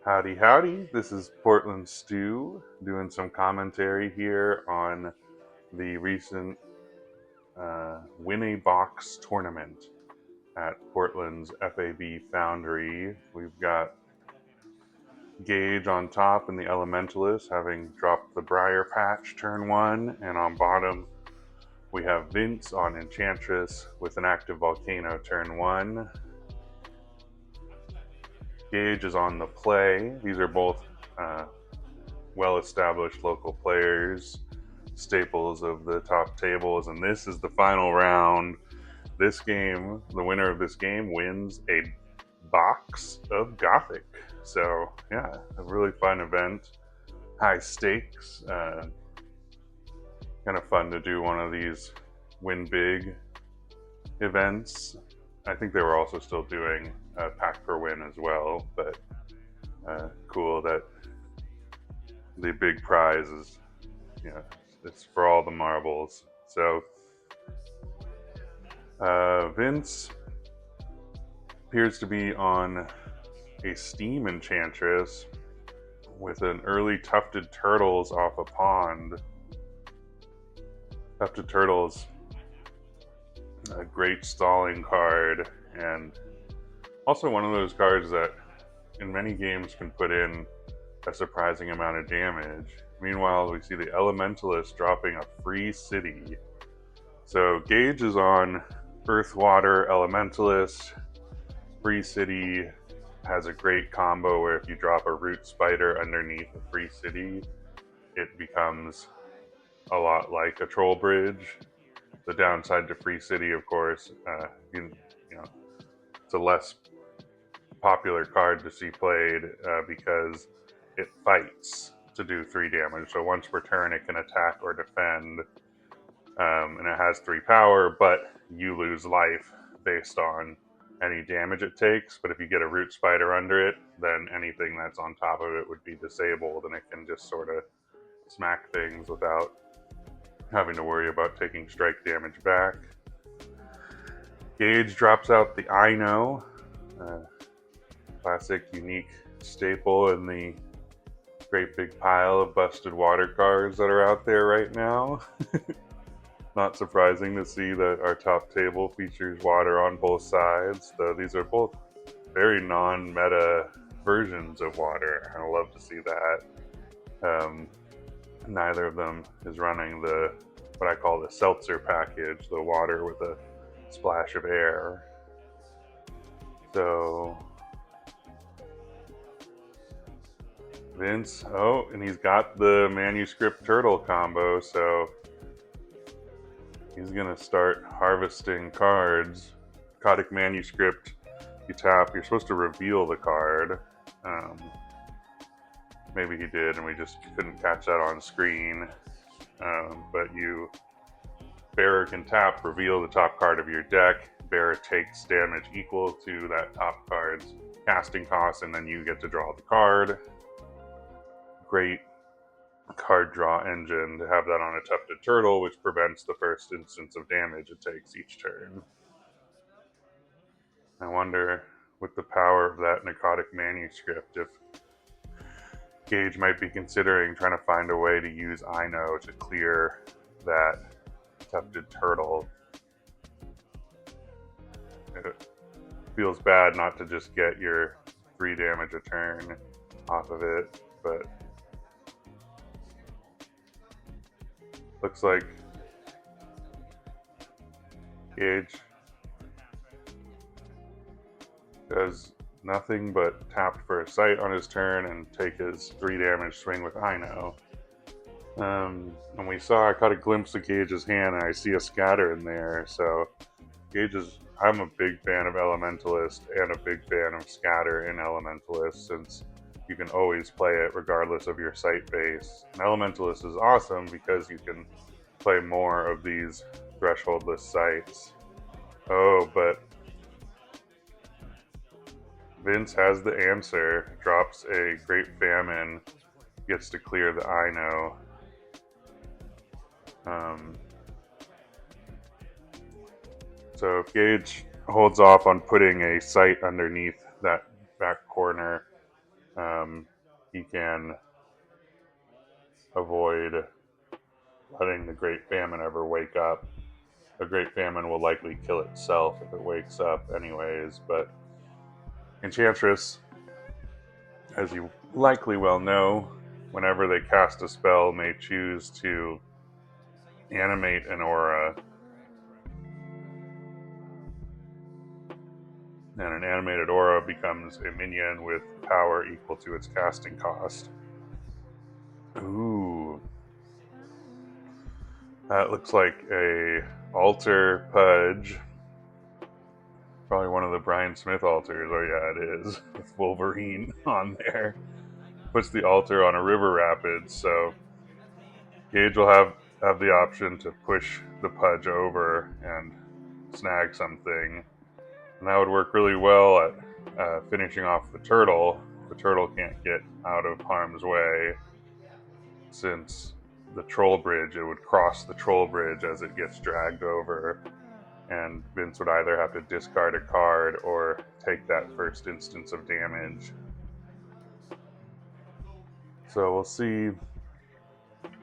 Howdy, howdy. This is Portland Stew doing some commentary here on the recent Win a Box tournament at Portland's FAB Foundry. We've got Gage on top in the Elementalist, having dropped the Briar Patch turn 1, and on bottom we have Vince on Enchantress with an active Volcano turn 1. Gage is on the play. These are both well-established local players, staples of the top tables, and this is the final round. This game, the winner of this game wins a box of Gothic. So yeah, a really fun event, high stakes, kind of fun to do one of these win big events. I think they were also still doing a pack per win as well, but cool that the big prize is, it's for all the marbles. So Vince appears to be on a Steam Enchantress with an early Tufted Turtles off a pond. Tufted Turtles, a great stalling card, and also one of those cards that in many games can put in a surprising amount of damage. Meanwhile, we see the Elementalist dropping a free city. So Gage is on Earth, Water, Elementalist. Free city has a great combo where if you drop a Root Spider underneath a free city, it becomes a lot like a Troll Bridge. The downside to free city, of course, it's a less popular card to see played because it fights to do 3 damage. So once per turn, it can attack or defend, and it has 3 power, but you lose life based on any damage it takes. But if you get a Root Spider under it, then anything that's on top of it would be disabled, and it can just sort of smack things without having to worry about taking strike damage back. Gage drops out the I Know, classic, unique staple in the great big pile of busted water cards that are out there right now. Not surprising to see that our top table features water on both sides, though these are both very non-meta versions of water. I love to see that. Neither of them is running what I call the seltzer package, the water with a splash of air. So Vince, and he's got the manuscript turtle combo, so he's gonna start harvesting cards. Codic Manuscript, you tap, you're supposed to reveal the card. Maybe he did and we just couldn't catch that on screen. But bearer can tap, reveal the top card of your deck. Bearer takes damage equal to that top card's casting cost, and then you get to draw the card. Great card draw engine to have that on a Tufted Turtle, which prevents the first instance of damage it takes each turn. I wonder, with the power of that Necrotic Manuscript, if Gage might be considering trying to find a way to use I Know to clear that Tufted Turtle. It feels bad not to just get your 3 damage a turn off of it, but looks like Gage does nothing but tap for a sight on his turn and take his 3 damage swing with I Know. And I caught a glimpse of Gage's hand, and I see a scatter in there. So I'm a big fan of Elementalist and a big fan of scatter in Elementalist, since you can always play it regardless of your sight base. And Elementalist is awesome because you can play more of these thresholdless sights. But Vince has the answer, drops a Great Famine, gets to clear the I Know. So if Gage holds off on putting a sight underneath that back corner, he can avoid letting the Great Famine ever wake up. The Great Famine will likely kill itself if it wakes up anyways, but Enchantress, as you likely well know, whenever they cast a spell, may choose to animate an aura, and an animated aura becomes a minion with power equal to its casting cost. Ooh. That looks like a altar pudge. Probably one of the Brian Smith altars. Oh yeah, it is. With Wolverine on there. Puts the altar on a river rapids, so Gage will have the option to push the pudge over and snag something. And that would work really well at finishing off the turtle. The turtle can't get out of harm's way, since the troll bridge, it would cross the troll bridge as it gets dragged over, and Vince would either have to discard a card or take that first instance of damage. So we'll see what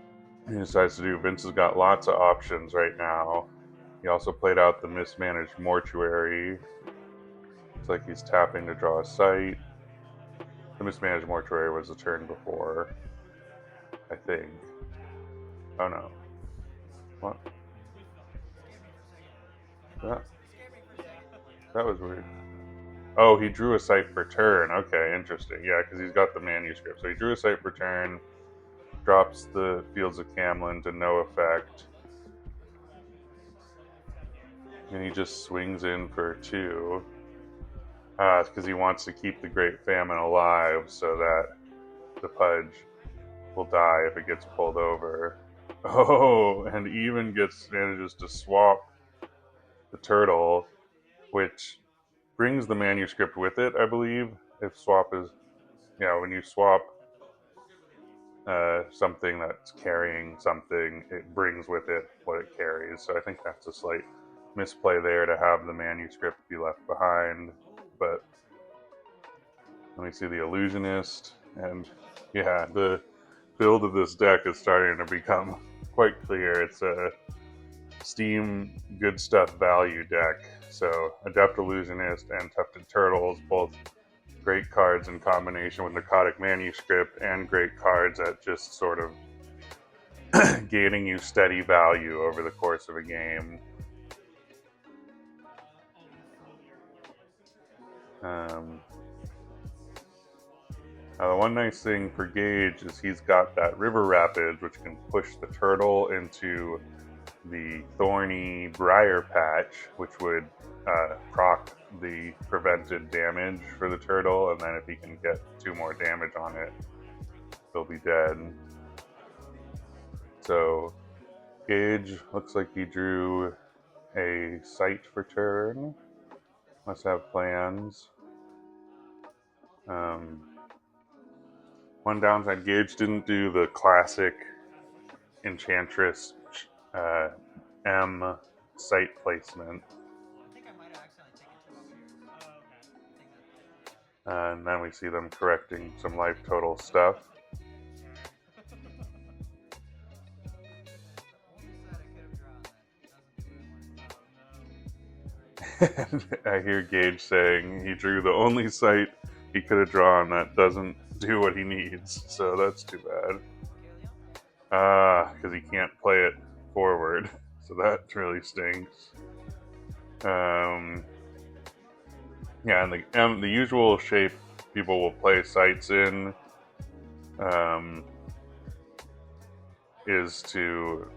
he decides to do. Vince has got lots of options right now. He also played out the mismanaged mortuary. Looks like he's tapping to draw a sight. The mismanaged mortuary was the turn before, I think. Oh no. What? That was weird. Oh, he drew a sight per turn. Okay, interesting. Yeah, because he's got the manuscript. So he drew a sight per turn, drops the Fields of Camlin to no effect, and he just swings in for 2. Because he wants to keep the Great Famine alive so that the pudge will die if it gets pulled over. Oh, and even manages to swap the turtle, which brings the manuscript with it, I believe. If swap is, when you swap something that's carrying something, it brings with it what it carries. So I think that's a slight misplay there to have the manuscript be left behind. But let me see the Illusionist, and yeah, the build of this deck is starting to become quite clear. It's a Steam good stuff value deck. So Adept Illusionist and Tufted Turtles, both great cards in combination with Narcotic Manuscript, and great cards at just sort of gaining you steady value over the course of a game. Now, the one nice thing for Gage is he's got that River Rapids, which can push the turtle into the thorny Briar Patch, which would proc the prevented damage for the turtle, and then if he can get 2 more damage on it, he'll be dead. So Gage looks like he drew a sight for turn. Must have plans. One downside, Gage didn't do the classic Enchantress M sight placement. And then we see them correcting some life total stuff. I hear Gage saying he drew the only sight he could have drawn that doesn't do what he needs, so that's too bad. Because he can't play it forward, so that really stinks. Yeah, and the usual shape people will play sights in is to,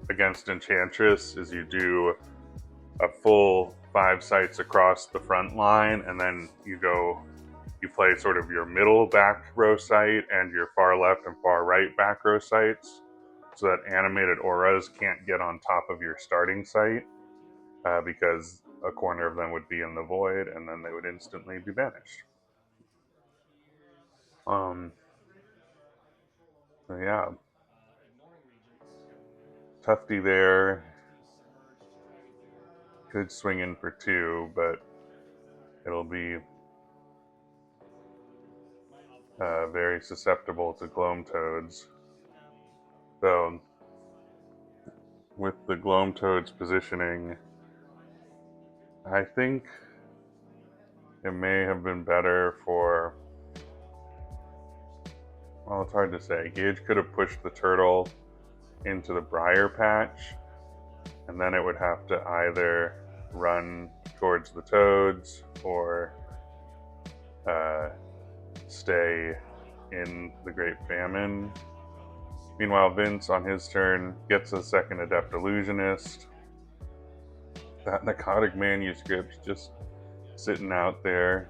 against Enchantress, is you do a full 5 sights across the front line, and then you play sort of your middle back row sight and your far left and far right back row sights, so that animated auras can't get on top of your starting sight, because a corner of them would be in the void, and then they would instantly be banished. So yeah, Tufty there. Could swing in for 2, but it'll be very susceptible to Gloam Toads. So, with the Gloam Toads positioning, I think it may have been better for... Well, it's hard to say. Gage could have pushed the turtle into the briar patch, and then it would have to either run towards the toads or stay in the Great Famine. Meanwhile, Vince, on his turn, gets a second Adept Illusionist. That Narcotic Manuscript's just sitting out there,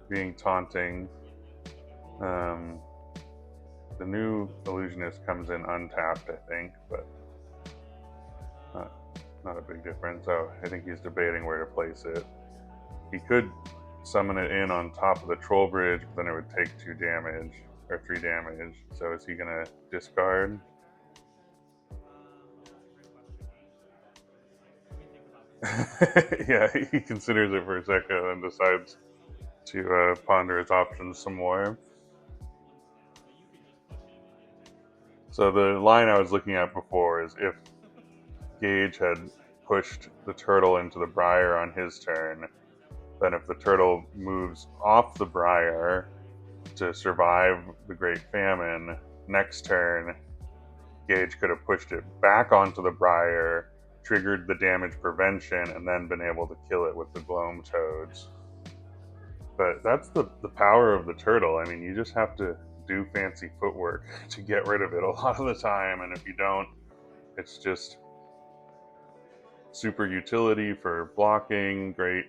being taunting. The new Illusionist comes in untapped, I think, but not a big difference. So I think he's debating where to place it. He could summon it in on top of the Troll Bridge, but then it would take 2 damage, or 3 damage. So is he gonna discard? Yeah, he considers it for a second and decides to ponder his options some more. So the line I was looking at before is if Gage had pushed the turtle into the briar on his turn, then if the turtle moves off the briar to survive the Great Famine, next turn, Gage could have pushed it back onto the briar, triggered the damage prevention, and then been able to kill it with the Gloam Toads. But that's the power of the turtle. I mean, you just have to do fancy footwork to get rid of it a lot of the time, and if you don't, it's just super utility for blocking, great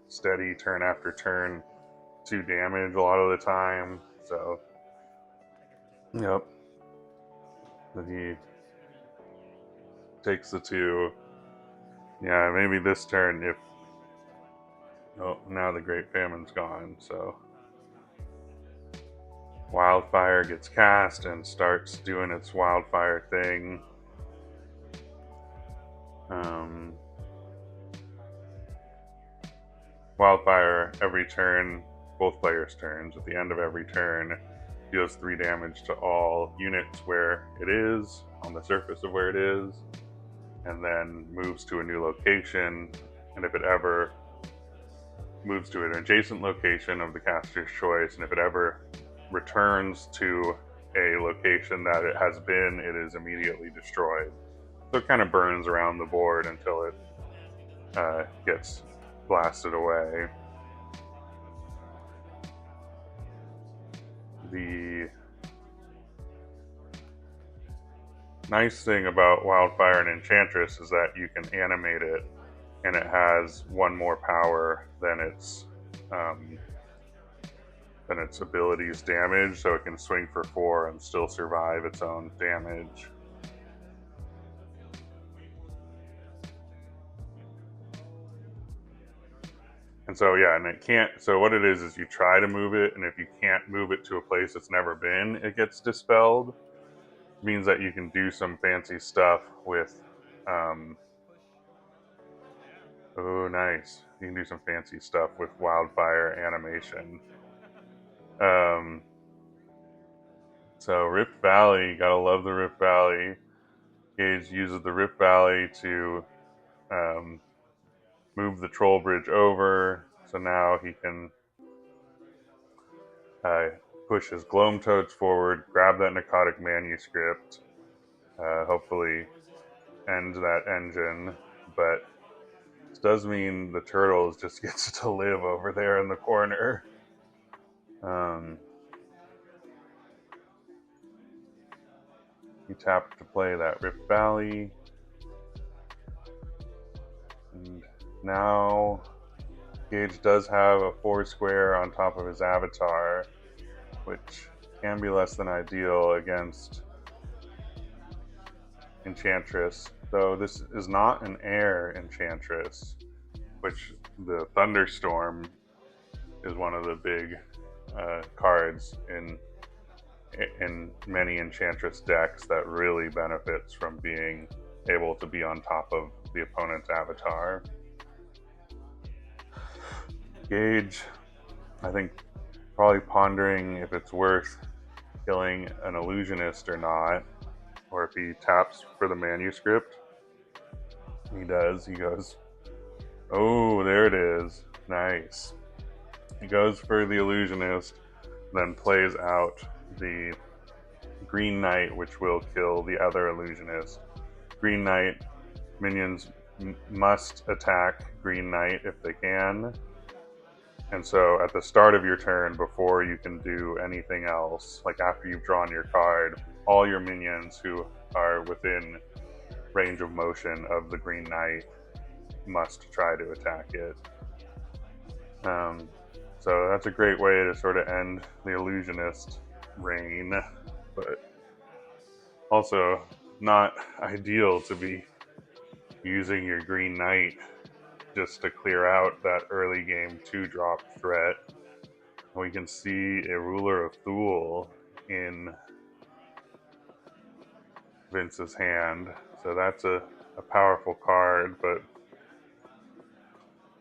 steady turn after turn 2 damage a lot of the time. So, yep. But he takes the 2. Yeah, maybe this turn if... Oh, now the Great Famine's gone, so... Wildfire gets cast and starts doing its wildfire thing. Wildfire, every turn, both players' turns, at the end of every turn, deals 3 damage to all units where it is, on the surface of where it is, and then moves to a new location, and if it ever moves to an adjacent location of the caster's choice, and if it ever returns to a location that it has been, it is immediately destroyed. So it kind of burns around the board until it gets blasted away. The nice thing about Wildfire and Enchantress is that you can animate it, and it has 1 more power than its ability's damage, so it can swing for 4 and still survive its own damage. And so, yeah, and it can't, so what it is you try to move it, and if you can't move it to a place it's never been, it gets dispelled. It means that you can do some fancy stuff with, oh, nice. You can do some fancy stuff with Wildfire animation. So Rift Valley, gotta love the Rift Valley. Gage uses the Rift Valley to move the Troll Bridge over, so now he can push his Gloam Toads forward, grab that Narcotic Manuscript, hopefully end that engine, but this does mean the Turtles just gets to live over there in the corner. He tapped to play that Rift Valley, and now Gage does have a 4 square on top of his avatar, which can be less than ideal against Enchantress, though this is not an air Enchantress, which the Thunderstorm is one of the big cards in many Enchantress decks that really benefits from being able to be on top of the opponent's avatar. Gage, I think, probably pondering if it's worth killing an illusionist or not, or if he taps for the manuscript. He does. He goes, oh, there it is. Nice. He goes for the illusionist, then plays out the Green Knight, which will kill the other illusionist. Green Knight minions must attack Green Knight if they can. And so at the start of your turn, before you can do anything else, like after you've drawn your card, all your minions who are within range of motion of the Green Knight must try to attack it. So that's a great way to sort of end the illusionist reign, but also not ideal to be using your Green Knight just to clear out that early game 2-drop threat. We can see a Ruler of Thule in Vince's hand, so that's a powerful card, but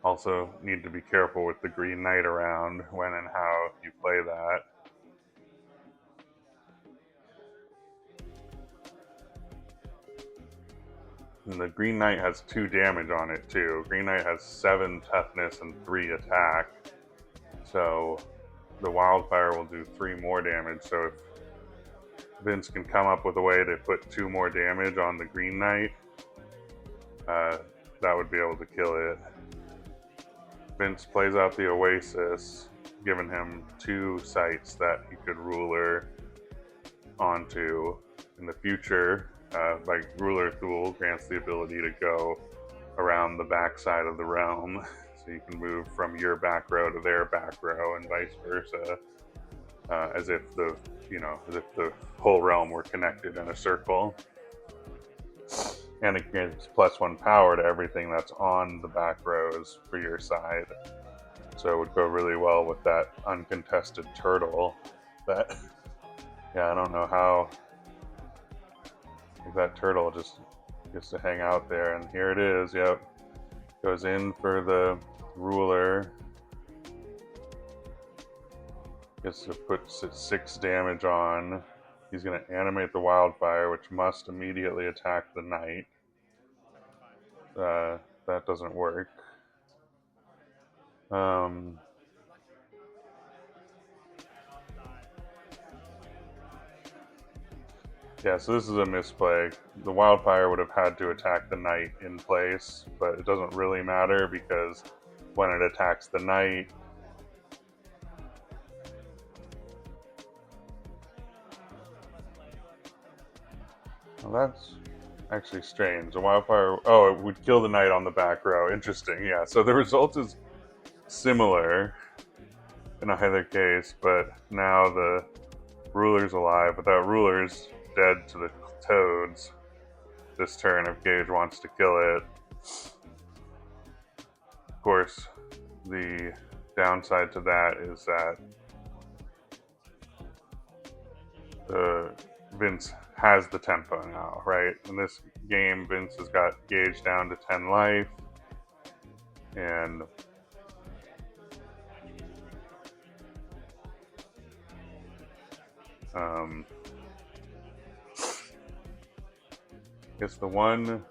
also need to be careful with the Green Knight around when and how you play that. And the Green Knight has 2 damage on it too. Green Knight has 7 toughness and 3 attack. So the Wildfire will do 3 more damage. So if Vince can come up with a way to put 2 more damage on the Green Knight, that would be able to kill it. Vince plays out the Oasis, giving him 2 sites that he could ruler onto in the future. Like Ruler Thule grants the ability to go around the backside of the realm, so you can move from your back row to their back row and vice versa, as if the whole realm were connected in a circle. And it gives +1 power to everything that's on the back rows for your side. So it would go really well with that uncontested turtle. That, yeah, I don't know how that turtle just gets to hang out there. And here it is, yep. Goes in for the ruler. Gets to put 6 damage on. He's going to animate the Wildfire, which must immediately attack the Knight. That doesn't work. Yeah, so this is a misplay. The Wildfire would have had to attack the Knight in place, but it doesn't really matter because when it attacks the Knight, well, that's actually strange. The Wildfire, oh, it would kill the Knight on the back row. Interesting, yeah. So the result is similar in either case, but now the Ruler's alive. Without Ruler's dead to the toads this turn if Gage wants to kill it. Of course, the downside to that is that Vince has the tempo now, right? In this game, Vince has got Gage down to 10 life, and I guess the one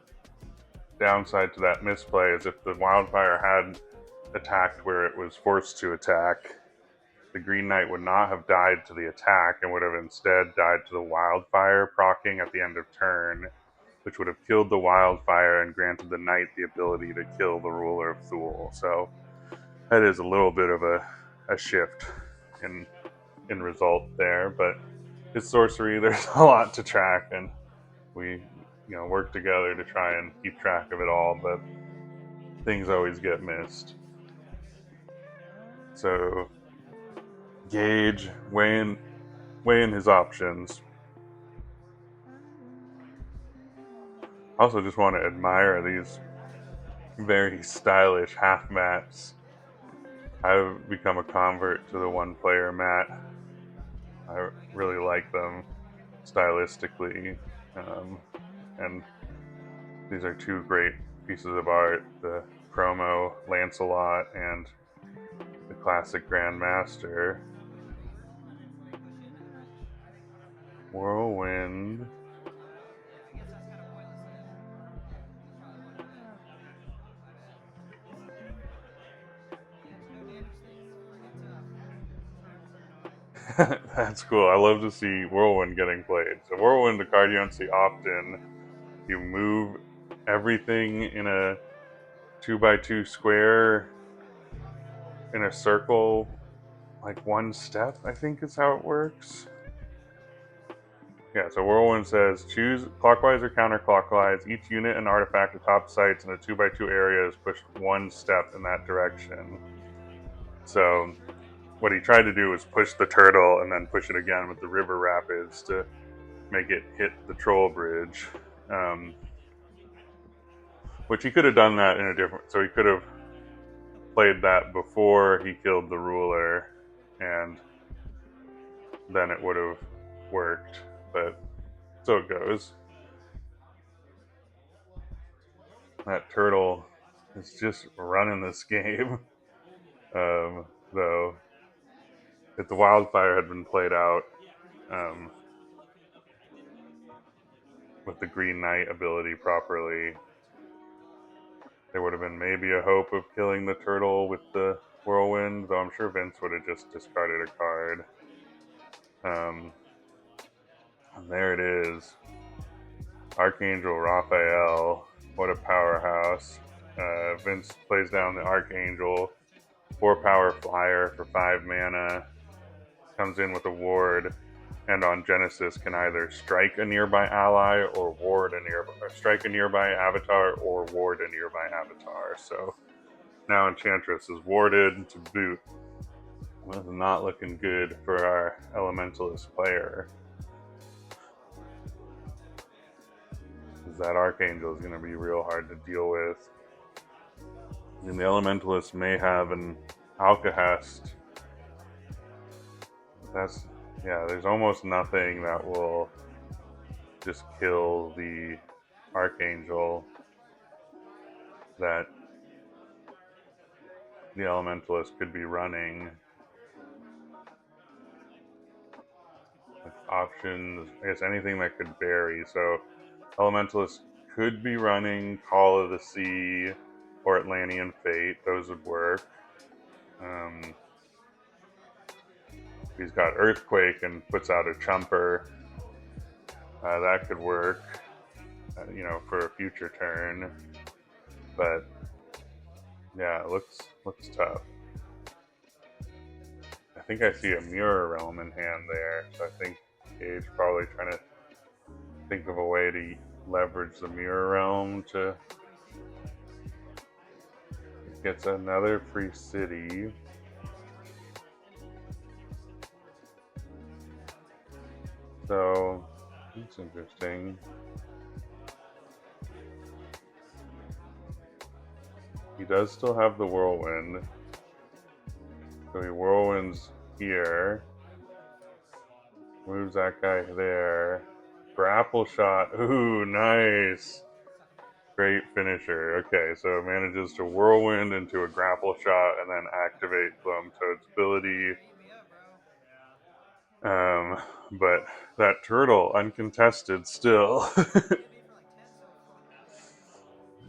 downside to that misplay is if the Wildfire had attacked where it was forced to attack, the Green Knight would not have died to the attack and would have instead died to the Wildfire, proccing at the end of turn, which would have killed the Wildfire and granted the Knight the ability to kill the Ruler of Thule. So that is a little bit of a shift in result there, but it's Sorcery. There's a lot to track, and we work together to try and keep track of it all, but things always get missed. So Gage, weighing his options. I also just want to admire these very stylish half mats. I've become a convert to the one-player mat. I really like them stylistically, and these are 2 great pieces of art, the Chromo Lancelot and classic Grandmaster. Whirlwind. That's cool. I love to see Whirlwind getting played. So Whirlwind, a card you don't see often. You move everything in a 2x2 square in a circle, like one step, I think is how it works. Yeah, so Whirlwind says, choose clockwise or counterclockwise. Each unit and artifact atop sites in a 2x2 area is pushed one step in that direction. So what he tried to do was push the turtle and then push it again with the river rapids to make it hit the troll bridge. Which he could have done that in a different... So he could have played that before he killed the ruler, and then it would have worked. But so it goes. That turtle is just running this game. Though, if the wildfire had been played out with the Green Knight ability properly, there would have been maybe a hope of killing the turtle with the whirlwind, though I'm sure Vince would have just discarded a card. And there it is. Archangel Raphael. What a powerhouse. Vince plays down the Archangel. 4-power flyer for 5 mana. Comes in with a ward. And on Genesis can either strike a nearby ally or ward a nearby, or strike a nearby avatar or ward a nearby avatar. So now Enchantress is warded to boot. Well, this is not looking good for our Elementalist player. That Archangel is going to be real hard to deal with. And the Elementalist may have an Alcahest. That's... yeah, there's almost nothing that will just kill the Archangel that the Elementalist could be running. Options, I guess anything that could bury. So Elementalist could be running Call of the Sea or Atlantean Fate. Those would work. He's got Earthquake and puts out a Chumper. That could work, for a future turn. But yeah, it looks tough. I think I see a Mirror Realm in hand there, so I think Gage probably trying to think of a way to leverage the Mirror Realm to get another free city. So that's interesting. He does still have the Whirlwind. So he Whirlwinds here. Moves that guy there. Grapple shot. Ooh, nice. Great finisher. Okay, so it manages to Whirlwind into a grapple shot and then activate Gloamtoad's ability. But that turtle, uncontested still.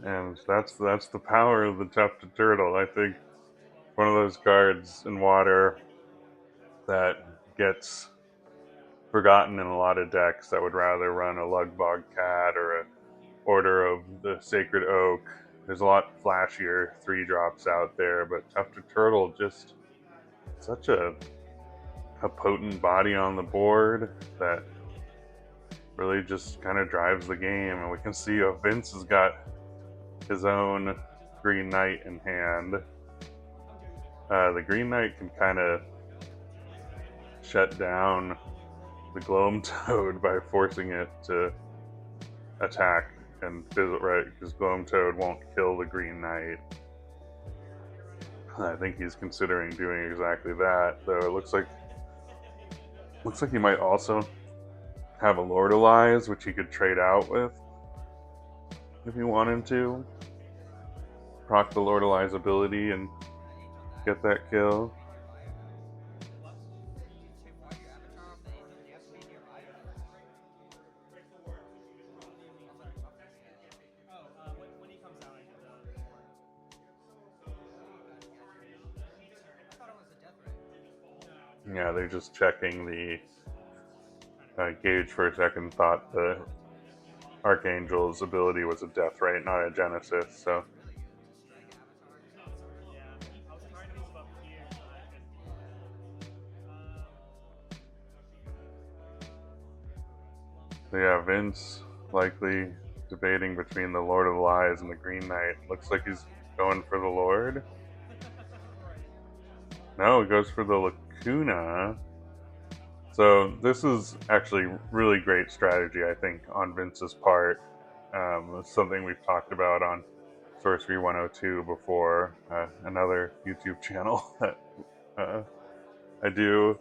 And that's the power of the Tufted Turtle. I think one of those cards in Water that gets forgotten in a lot of decks that would rather run a Lugbog Cat or a Order of the Sacred Oak. There's a lot flashier 3-drops out there, but Tufted Turtle, just such a potent body on the board that really just kind of drives the game. And we can see Vince has got his own Green Knight in hand. The Green Knight can kind of shut down the Gloamtoad by forcing it to attack and fizzle, right? Because Gloamtoad won't kill the Green Knight. I think he's considering doing exactly that, though it looks like he might also have a Lordalize, which he could trade out with if he wanted to. Proc the Lordalize ability and get that kill. Yeah, they're just checking the Gage for a second thought the Archangel's ability was a death ray, not a genesis, so. So yeah, Vince likely debating between the Lord of Lies and the Green Knight. Looks like he's going for the Lord. No, he goes for the Lacuna. So this is actually really great strategy, I think, on Vince's part. It's something we've talked about on Sorcery 102 before, another YouTube channel that I do.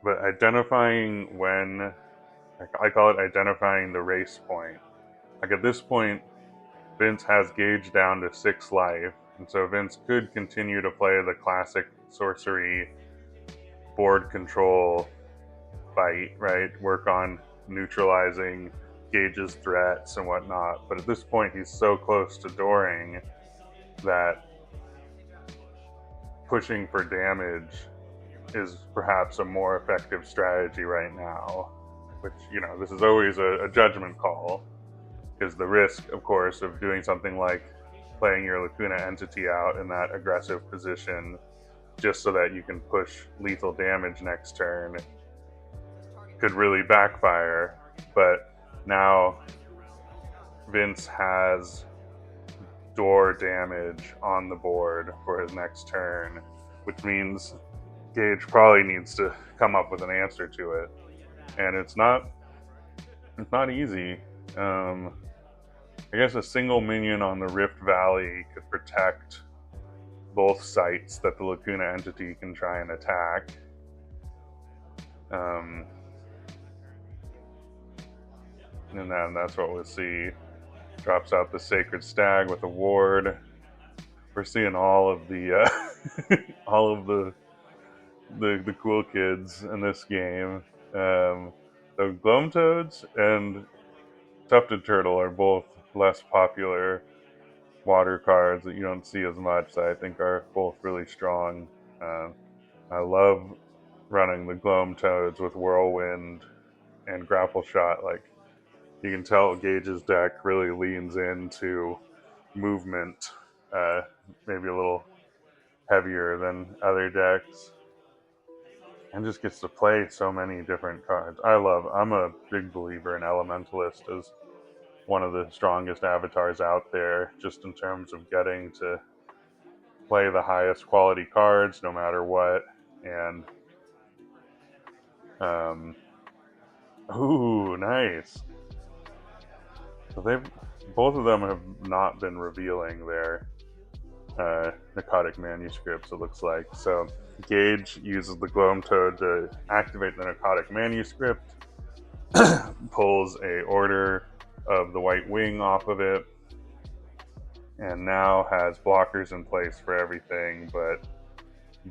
But identifying when, I call it identifying the race point. Like at this point, Vince has Gage down to 6 life, and so Vince could continue to play the classic sorcery board control fight, right? Work on neutralizing Gage's threats and whatnot. But at this point, he's so close to dooring that pushing for damage is perhaps a more effective strategy right now. Which, you know, this is always a judgment call. Because the risk, of course, of doing something like playing your Lacuna entity out in that aggressive position just so that you can push lethal damage next turn could really backfire. But now Vince has door damage on the board for his next turn, which means Gage probably needs to come up with an answer to it. And it's not easy. I guess a single minion on the Rift Valley could protect both sites that the Lacuna entity can try and attack. And then that's what we'll see. Drops out the Sacred Stag with a ward. We're seeing all of the all of the cool kids in this game. The Gloam Toads and Tufted Turtle are both less popular water cards that you don't see as much, that I think are both really strong. I love running the Gloam Toads with Whirlwind and Grapple Shot. Like, you can tell Gage's deck really leans into movement, maybe a little heavier than other decks, and just gets to play so many different cards. I'm a big believer in Elementalist as one of the strongest avatars out there, just in terms of getting to play the highest quality cards no matter what. And ooh, nice. So both of them have not been revealing their Narcotic Manuscripts, it looks like. So Gage uses the Gloam Toad to activate the Narcotic Manuscript, pulls a Order of the White Wing off of it, and now has blockers in place for everything, but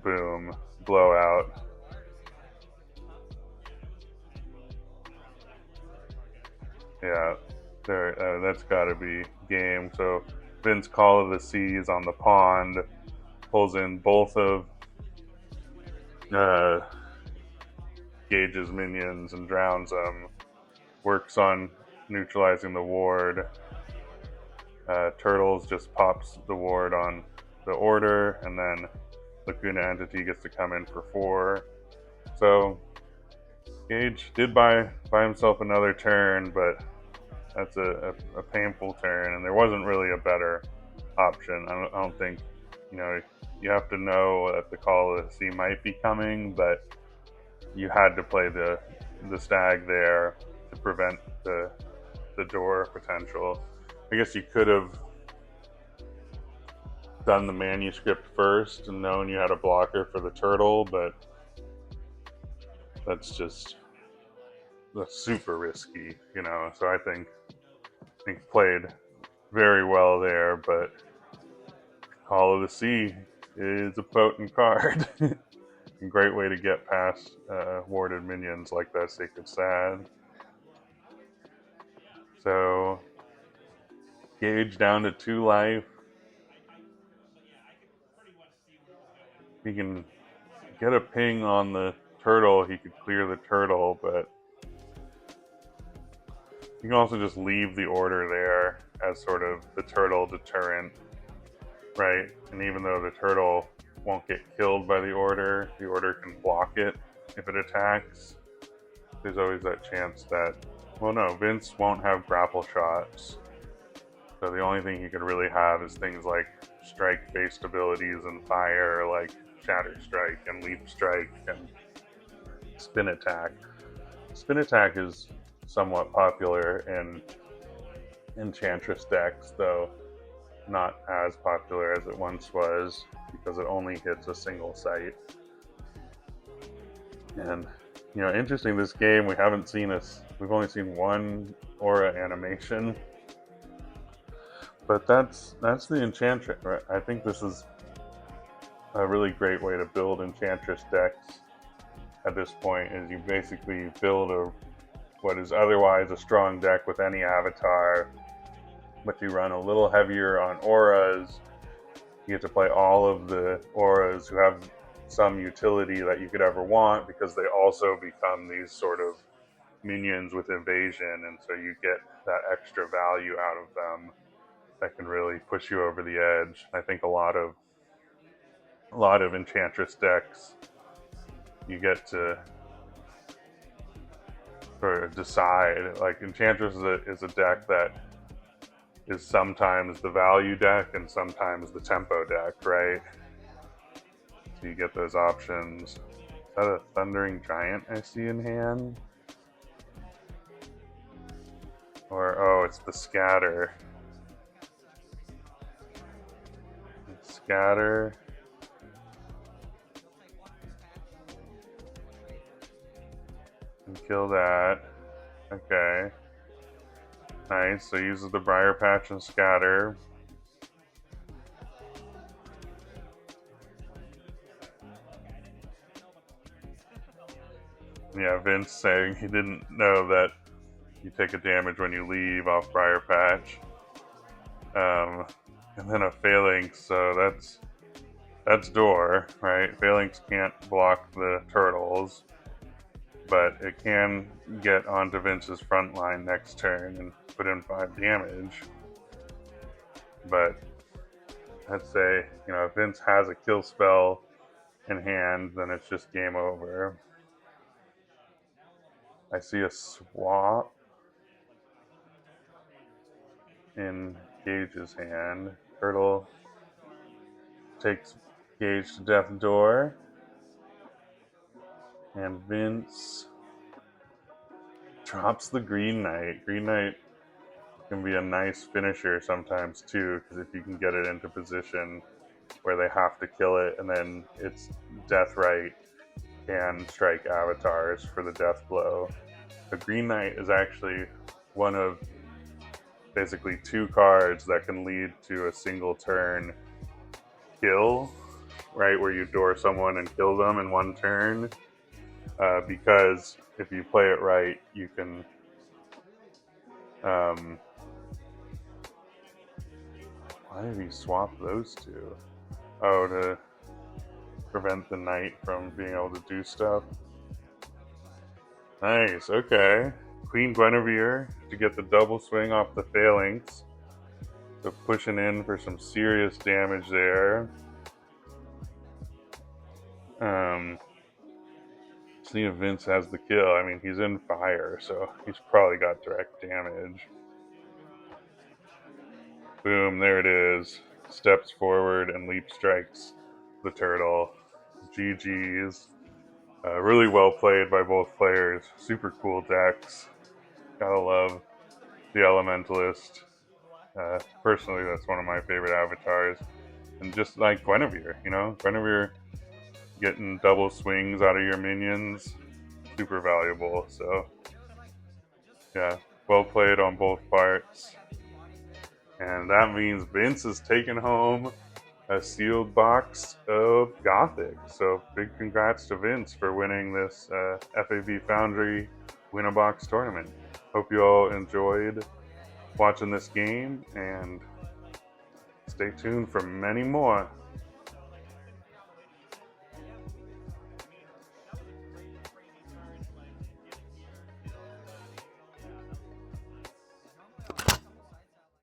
boom, blowout. Yeah, that's got to be game. So Vince Call of the Seas on the pond, pulls in both of Gage's minions and drowns them, works on neutralizing the ward. Turtles just pops the ward on the Order, and then Lacuna entity gets to come in for 4. So Gage did buy himself another turn, but that's a painful turn, and there wasn't really a better option. I don't think, you have to know that the Call of the Sea might be coming, but you had to play the stag there to prevent the door potential. I guess you could have done the manuscript first and known you had a blocker for the turtle, but that's super risky, so I think played very well there, but Call of the Sea is a potent card. A great way to get past warded minions like that Sacred Stag. So Gage down to 2 life. He can get a ping on the turtle, he could clear the turtle, but you can also just leave the order there as sort of the turtle deterrent, right? And even though the turtle won't get killed by the order can block it if it attacks. There's always that chance that, well, no, Vince won't have grapple shots. So the only thing he could really have is things like strike-based abilities and fire, like Shatter Strike and Leap Strike and Spin Attack. Spin Attack is somewhat popular in Enchantress decks, though not as popular as it once was because it only hits a single site. And you know, interesting, this game we've only seen one aura animation, but that's the Enchantress, right? I think this is a really great way to build Enchantress decks at this point. Is you basically build what is otherwise a strong deck with any avatar, but you run a little heavier on auras. You get to play all of the auras who have some utility that you could ever want, because they also become these sort of minions with evasion, and so you get that extra value out of them that can really push you over the edge. I think a lot of Enchantress decks, you get to sort of decide, like Enchantress is a deck that is sometimes the value deck and sometimes the tempo deck, right? So you get those options. Is that a Thundering Giant I see in hand? Or, oh, it's the Scatter. Scatter. And kill that. Okay. Nice, so uses the Briar Patch and Scatter. Yeah, Vince saying he didn't know that you take a damage when you leave off Briar Patch. And then a Phalanx, so that's Door, right? Phalanx can't block the turtles, but it can get onto Vince's front line next turn and put in 5 damage. But I'd say, you know, if Vince has a kill spell in hand, then it's just game over. I see a swap in Gage's hand. Turtle takes Gage to Death Door. And Vince drops the Green Knight. Green Knight can be a nice finisher sometimes too, because if you can get it into position where they have to kill it, and then it's Death Right and strike avatars for the death blow. The Green Knight is actually one of basically 2 cards that can lead to a single turn kill, right, where you door someone and kill them in 1 turn. Because if you play it right, you can why did he swap those 2? Oh, to prevent the knight from being able to do stuff. Nice, okay. Queen Guinevere to get the double swing off the Phalanx. So pushing in for some serious damage there. See if Vince has the kill. I mean, he's in fire, so he's probably got direct damage. Boom, there it is. Steps forward and leap strikes the turtle. GG's. Really well played by both players. Super cool decks. Gotta love the Elementalist. Personally, that's one of my favorite avatars. And just like Guinevere, you know? Guinevere getting double swings out of your minions, super valuable. So, yeah, well played on both parts. And that means Vince is taking home a sealed box of Gothic. So big congrats to Vince for winning this FAB Foundry Win-A-Box tournament. Hope you all enjoyed watching this game, and stay tuned for many more.